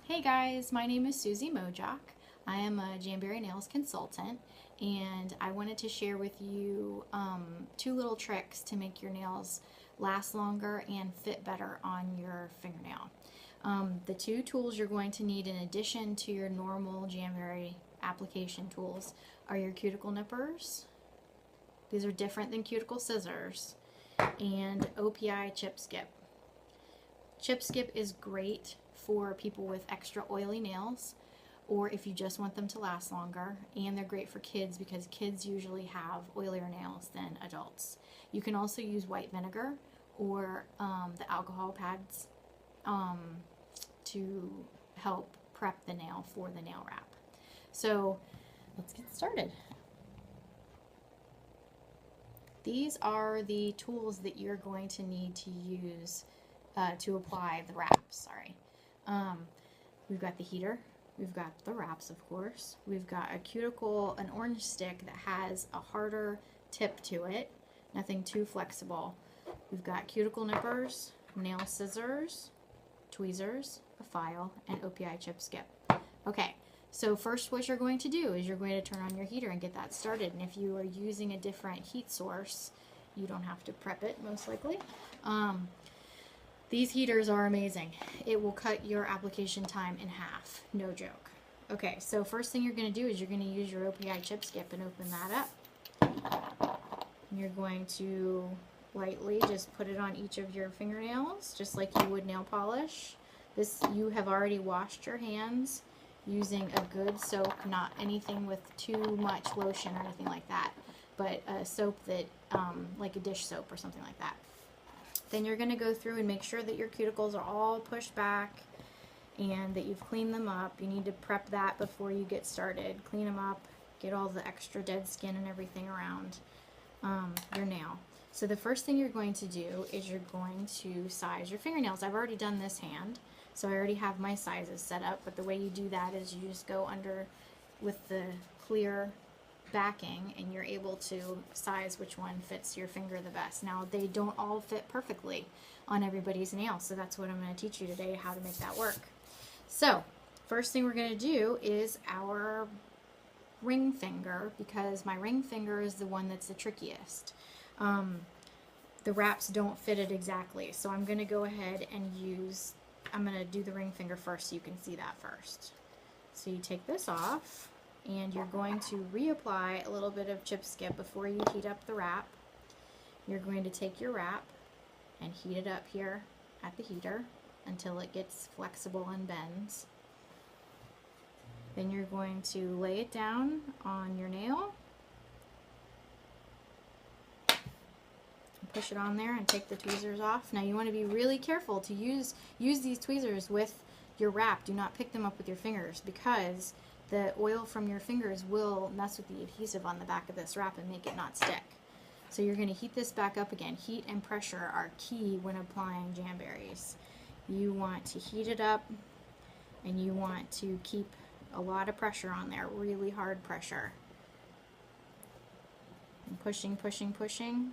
Hey guys, my name is Suzi Mojock. I am a Jamberry Nails consultant, and I wanted to share with you two little tricks to make your nails last longer and fit better on your fingernail. The two tools you're going to need in addition to your normal Jamberry application tools are your cuticle nippers. These are different than cuticle scissors, and OPI Chip Skip. Chip Skip is great for people with extra oily nails, or if you just want them to last longer, and they're great for kids because kids usually have oilier nails than adults. You can also use white vinegar or the alcohol pads to help prep the nail for the nail wrap. So let's get started. These are the tools that you're going to need to use to apply the wraps. We've got the heater, we've got the wraps, of course, we've got a cuticle, an orange stick that has a harder tip to it, nothing too flexible. We've got cuticle nippers, nail scissors, tweezers, a file, and OPI Chip Skip. Okay, so first what you're going to do is you're going to turn on your heater and get that started. And if you are using a different heat source, you don't have to prep it, most likely. These heaters are amazing. It will cut your application time in half, no joke. Okay, so first thing you're going to do is you're going to use your OPI Chip Skip and open that up. And you're going to lightly just put it on each of your fingernails, just like you would nail polish. This, you have already washed your hands using a good soap, not anything with too much lotion or anything like that, but a soap that, like a dish soap or something like that. Then you're going to go through and make sure that your cuticles are all pushed back and that you've cleaned them up. You need to prep that before you get started. Clean them up, get all the extra dead skin and everything around your nail. So the first thing you're going to do is you're going to size your fingernails. I've already done this hand, so I already have my sizes set up, but the way you do that is you just go under with the clear backing and you're able to size which one fits your finger the best. Now they don't all fit perfectly on everybody's nail, so that's what I'm going to teach you today, how to make that work. So first thing we're going to do is our ring finger, because my ring finger is the one that's the trickiest. The wraps don't fit it exactly, so I'm going to go ahead and I'm going to do the ring finger first so you can see that first. So you take this off and you're going to reapply a little bit of Chip Skip before you heat up the wrap. You're going to take your wrap and heat it up here at the heater until it gets flexible and bends. Then you're going to lay it down on your nail, push it on there and take the tweezers off. Now you want to be really careful to use these tweezers with your wrap. Do not pick them up with your fingers, because the oil from your fingers will mess with the adhesive on the back of this wrap and make it not stick. So you're going to heat this back up again. Heat and pressure are key when applying Jamberries. You want to heat it up and you want to keep a lot of pressure on there, really hard pressure. And pushing, pushing, pushing.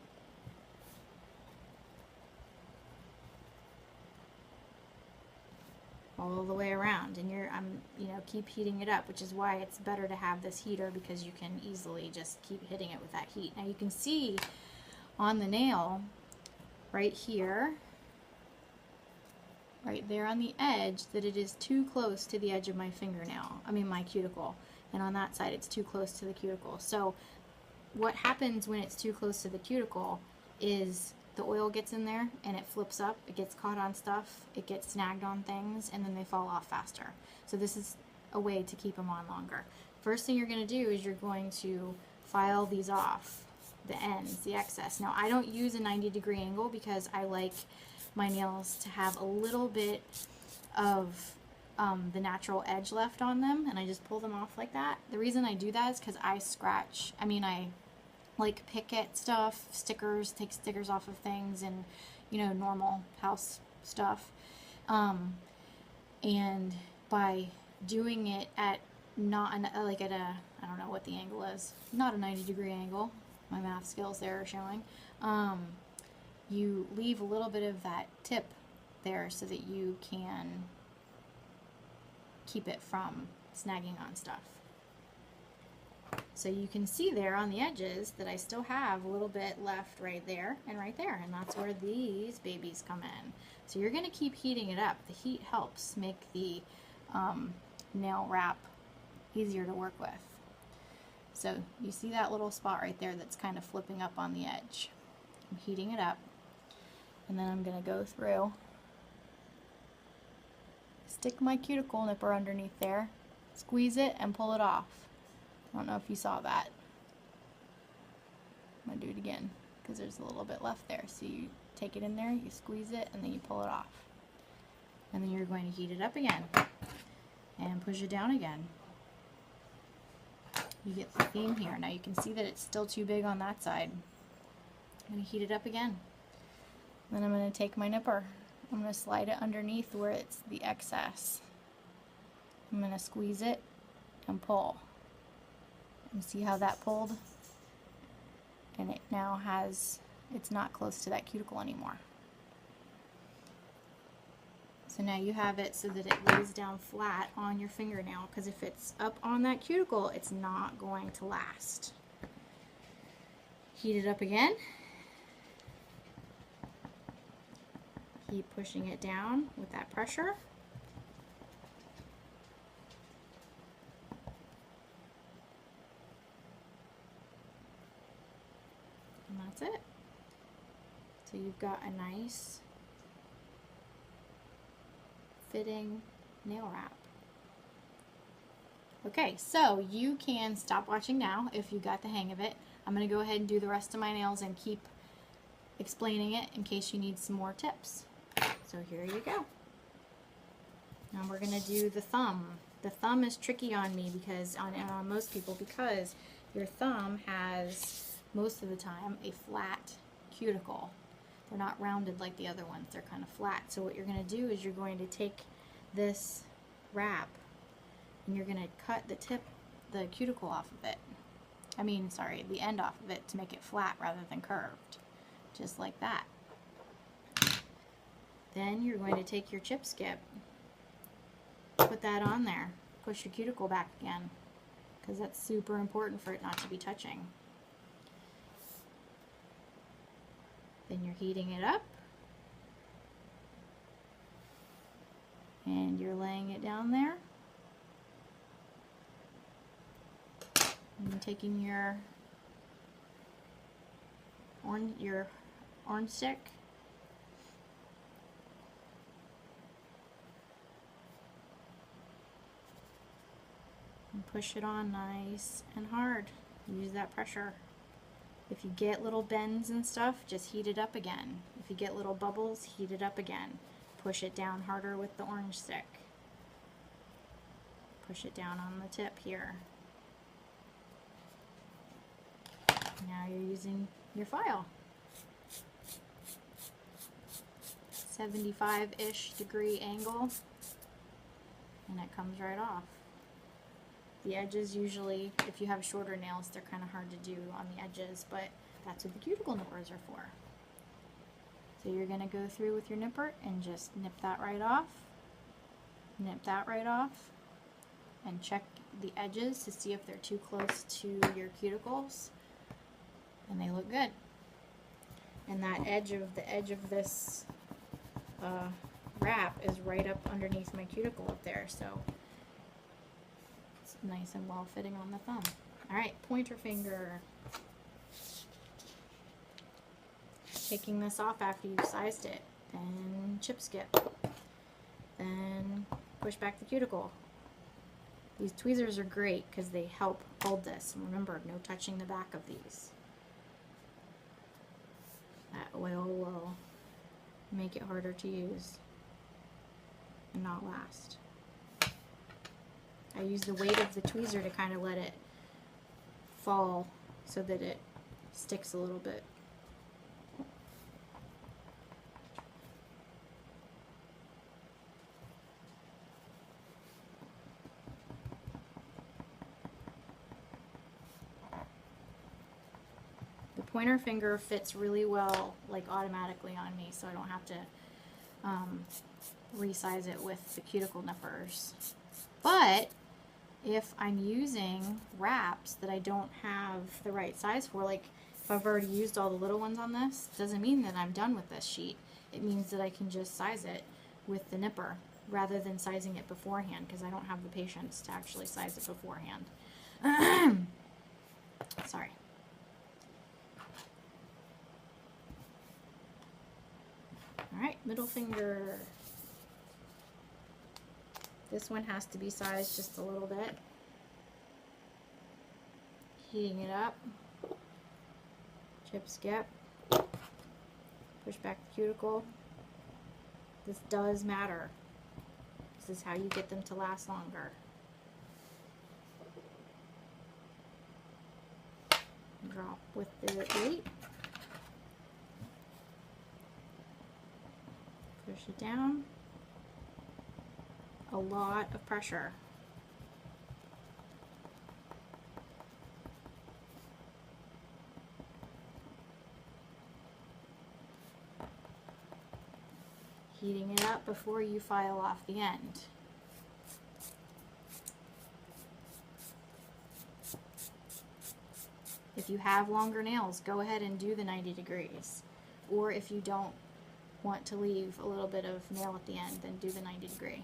All the way around, and keep heating it up, which is why it's better to have this heater, because you can easily just keep hitting it with that heat. Now you can see on the nail right here, right there on the edge, that it is too close to the edge of my fingernail, my cuticle, and on that side it's too close to the cuticle. So what happens when it's too close to the cuticle is the oil gets in there and it flips up, it gets caught on stuff, it gets snagged on things, and then they fall off faster. So this is a way to keep them on longer. First thing you're going to do is you're going to file these off, the ends, the excess. Now I don't use a 90-degree angle because I like my nails to have a little bit of the natural edge left on them, and I just pull them off like that. The reason I do that is because I scratch, I like pick at stuff, stickers, take stickers off of things, and normal house stuff. And by doing it at not at a, I don't know what the angle is, not a 90-degree angle, my math skills there are showing, you leave a little bit of that tip there so that you can keep it from snagging on stuff. So you can see there on the edges that I still have a little bit left right there, and that's where these babies come in. So you're going to keep heating it up. The heat helps make the nail wrap easier to work with. So you see that little spot right there that's kind of flipping up on the edge. I'm heating it up, and then I'm going to go through, stick my cuticle nipper underneath there, squeeze it, and pull it off. I don't know if you saw that. I'm going to do it again because there's a little bit left there. So you take it in there, you squeeze it, and then you pull it off. And then you're going to heat it up again and push it down again. You get the theme here. Now you can see that it's still too big on that side. I'm going to heat it up again. Then I'm going to take my nipper. I'm going to slide it underneath where it's the excess. I'm going to squeeze it and pull. And see how that pulled? And it now has, it's not close to that cuticle anymore. So now you have it so that it lays down flat on your fingernail, because if it's up on that cuticle, it's not going to last. Heat it up again. Keep pushing it down with that pressure. And that's it. So you've got a nice fitting nail wrap. Okay, so you can stop watching now if you got the hang of it. I'm going to go ahead and do the rest of my nails and keep explaining it in case you need some more tips. So here you go. Now we're going to do the thumb. The thumb is tricky on me because on most people, because your thumb has most of the time a flat cuticle. They're not rounded like the other ones. They're kind of flat. So what you're going to do is you're going to take this wrap and you're going to cut the cuticle off of it. The end off of it to make it flat rather than curved. Just like that. Then you're going to take your chip skip, put that on there, push your cuticle back again, because that's super important for it not to be touching. Then you're heating it up, and you're laying it down there, and you're taking your orange stick, and push it on nice and hard. Use that pressure. If you get little bends and stuff, just heat it up again. If you get little bubbles, heat it up again. Push it down harder with the orange stick. Push it down on the tip here. Now you're using your file. 75-ish degree angle, and it comes right off. The edges usually, if you have shorter nails, they're kind of hard to do on the edges, but that's what the cuticle nippers are for. So you're going to go through with your nipper and just nip that right off, and check the edges to see if they're too close to your cuticles, and they look good. And that edge of this wrap is right up underneath my cuticle up there, so it's nice and well fitting on the thumb. Alright, pointer finger. Taking this off after you've sized it, then chip skip, then push back the cuticle. These tweezers are great because they help hold this. And remember, no touching the back of these. That oil will make it harder to use and not last. I use the weight of the tweezer to kind of let it fall so that it sticks a little bit. The pointer finger fits really well, like automatically on me, so I don't have to resize it with the cuticle nippers. But if I'm using wraps that I don't have the right size for, like if I've already used all the little ones on this, doesn't mean that I'm done with this sheet. It means that I can just size it with the nipper rather than sizing it beforehand, because I don't have the patience to actually size it beforehand. Sorry. Alright, middle finger. This one has to be sized just a little bit. Heating it up. Chip skip. Push back the cuticle. This does matter. This is how you get them to last longer. Drop with the weight. Push it down. A lot of pressure. Heating it up before you file off the end. If you have longer nails, go ahead and do the 90 degrees. Or if you don't want to leave a little bit of nail at the end, then do the 90 degree.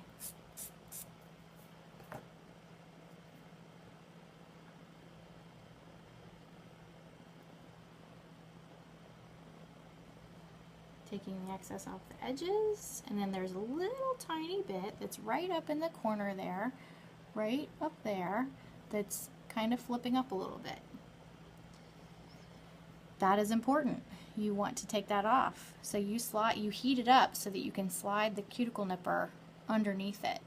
Taking the excess off the edges, and then there's a little tiny bit that's right up in the corner there, right up there, that's kind of flipping up a little bit. That is important. You want to take that off. So you heat it up so that you can slide the cuticle nipper underneath it.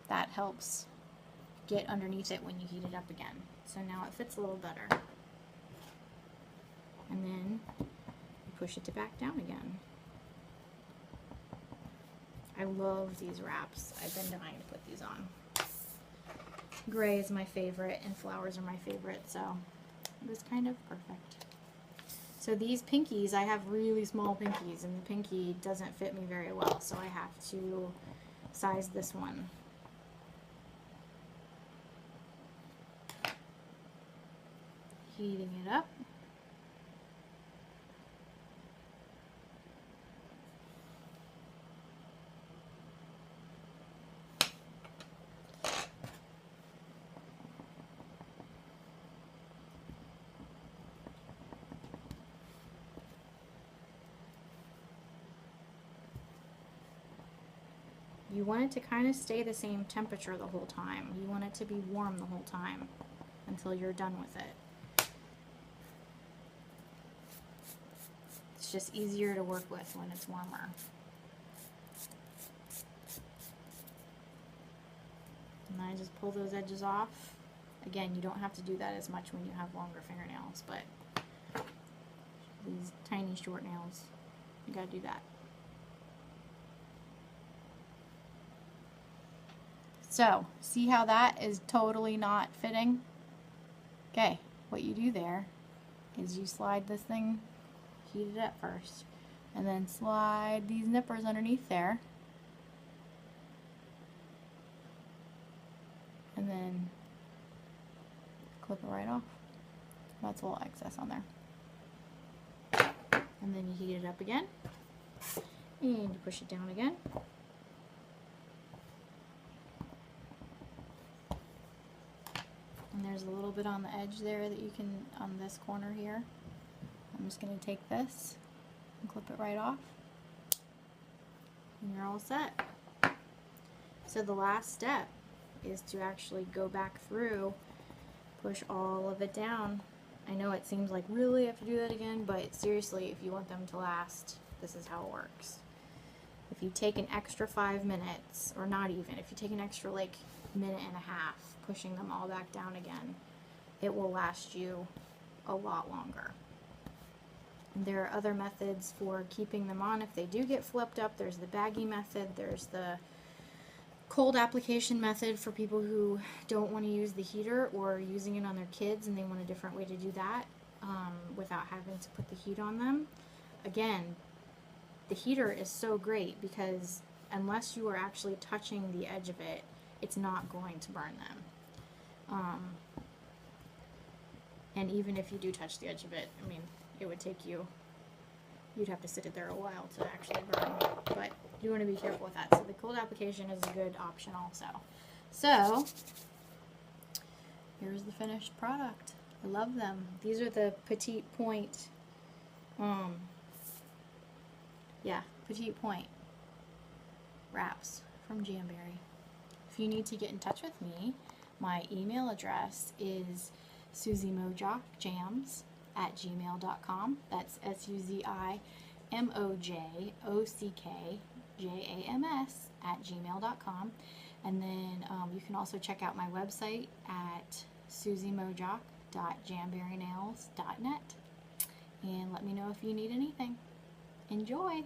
That helps get underneath it when you heat it up again. So now it fits a little better. And then you push it back down again. I love these wraps. I've been dying to put these on. Gray is my favorite and flowers are my favorite, so it was kind of perfect. So these pinkies, I have really small pinkies and the pinky doesn't fit me very well, so I have to size this one. Heating it up. You want it to kind of stay the same temperature the whole time. You want it to be warm the whole time until you're done with it. It's just easier to work with when it's warmer. And then I just pull those edges off. Again, you don't have to do that as much when you have longer fingernails, but these tiny short nails, you gotta do that. So, see how that is totally not fitting? Okay, what you do there is you slide this thing, heat it up first, and then slide these nippers underneath there, and then clip it right off. That's a little excess on there. And then you heat it up again, and you push it down again. And there's a little bit on the edge there that you can, on this corner here. I'm just going to take this and clip it right off. And you're all set. So the last step is to actually go back through, push all of it down. I know it seems like really I have to do that again, but seriously, if you want them to last, this is how it works. If you take an extra 5 minutes, or not even, if you take an extra like minute and a half, pushing them all back down again, it will last you a lot longer. And there are other methods for keeping them on if they do get flipped up. There's the baggy method, there's the cold application method for people who don't want to use the heater or using it on their kids and they want a different way to do that without having to put the heat on them. Again, the heater is so great because unless you are actually touching the edge of it, it's not going to burn them. And even if you do touch the edge of it, I mean, it would take you, you'd have to sit it there a while to actually burn, but you want to be careful with that. So the cold application is a good option also. So here's the finished product. I love them. These are the petite point, petite point wraps from Jamberry. If you need to get in touch with me, my email address is SuziMojockJams@gmail.com. That's SuziMojockJams@gmail.com. And then you can also check out my website at SuziMojock.jamberrynails.net. And let me know if you need anything. Enjoy!